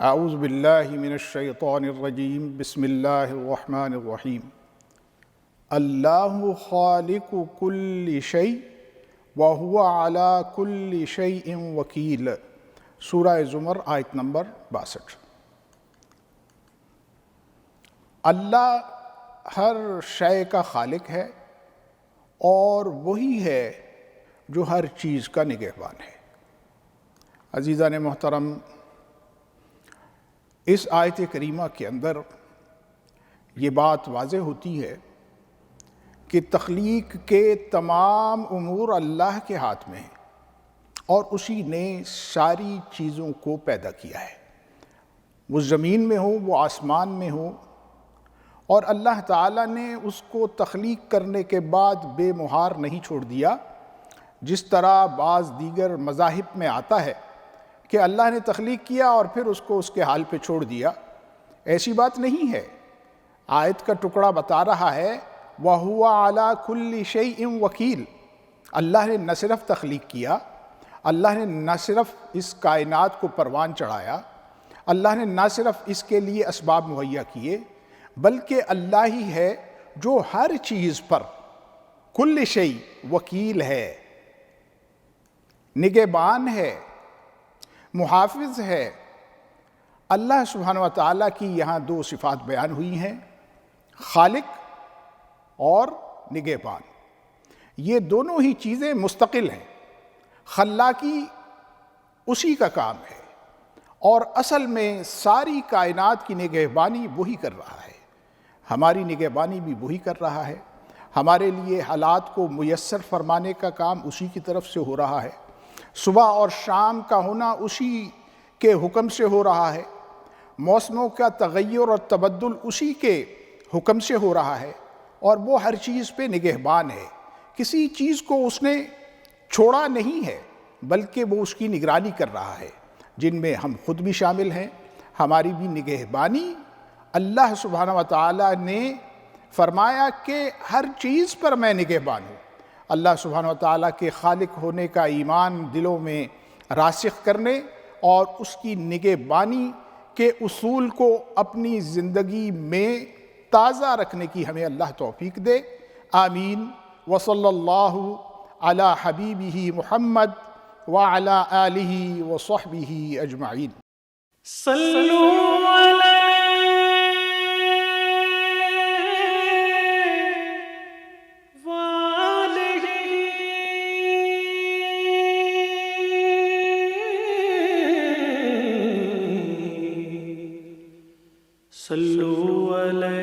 اعوذ باللہ من الشیطان الرجیم بسم اللہ الرحمن الرحیم اللہ خالق کل شیء وہو علی کل شیء وکیل۔ سورہ زمر آیت نمبر 62۔ اللہ ہر شے کا خالق ہے اور وہی ہے جو ہر چیز کا نگہبان ہے۔ عزیزان محترم، اس آیت کریمہ کے اندر یہ بات واضح ہوتی ہے کہ تخلیق کے تمام امور اللہ کے ہاتھ میں ہیں اور اسی نے ساری چیزوں کو پیدا کیا ہے، وہ زمین میں ہو وہ آسمان میں ہو، اور اللہ تعالیٰ نے اس کو تخلیق کرنے کے بعد بے مہار نہیں چھوڑ دیا، جس طرح بعض دیگر مذاہب میں آتا ہے کہ اللہ نے تخلیق کیا اور پھر اس کو اس کے حال پہ چھوڑ دیا۔ ایسی بات نہیں ہے۔ آیت کا ٹکڑا بتا رہا ہے وَهُوَ عَلَى كُلِّ شَيْءٍ وَكِيلٌ۔ اللہ نے نہ صرف تخلیق کیا، اللہ نے نہ صرف اس کائنات کو پروان چڑھایا، اللہ نے نہ صرف اس کے لیے اسباب مہیا کیے، بلکہ اللہ ہی ہے جو ہر چیز پر کل شیء وکیل ہے، نگہبان ہے، محافظ ہے۔ اللہ سبحانہ و تعالیٰ کی یہاں دو صفات بیان ہوئی ہیں، خالق اور نگہبان۔ یہ دونوں ہی چیزیں مستقل ہیں۔ خلاقی اسی کا کام ہے اور اصل میں ساری کائنات کی نگہبانی وہی کر رہا ہے، ہماری نگہبانی بھی وہی کر رہا ہے۔ ہمارے لیے حالات کو میسر فرمانے کا کام اسی کی طرف سے ہو رہا ہے، صبح اور شام کا ہونا اسی کے حکم سے ہو رہا ہے، موسموں کا تغیر اور تبدل اسی کے حکم سے ہو رہا ہے، اور وہ ہر چیز پہ نگہبان ہے۔ کسی چیز کو اس نے چھوڑا نہیں ہے بلکہ وہ اس کی نگرانی کر رہا ہے، جن میں ہم خود بھی شامل ہیں۔ ہماری بھی نگہبانی اللہ سبحانہ و تعالیٰ نے فرمایا کہ ہر چیز پر میں نگہبان ہوں۔ اللہ سبحانہ و تعالیٰ کے خالق ہونے کا ایمان دلوں میں راسخ کرنے اور اس کی نگہبانی کے اصول کو اپنی زندگی میں تازہ رکھنے کی ہمیں اللہ توفیق دے، آمین۔ وصلی اللہ علی حبیبہ محمد وعلی آلہ وصحبہ اجمعین۔ صلوا صلوا علیہ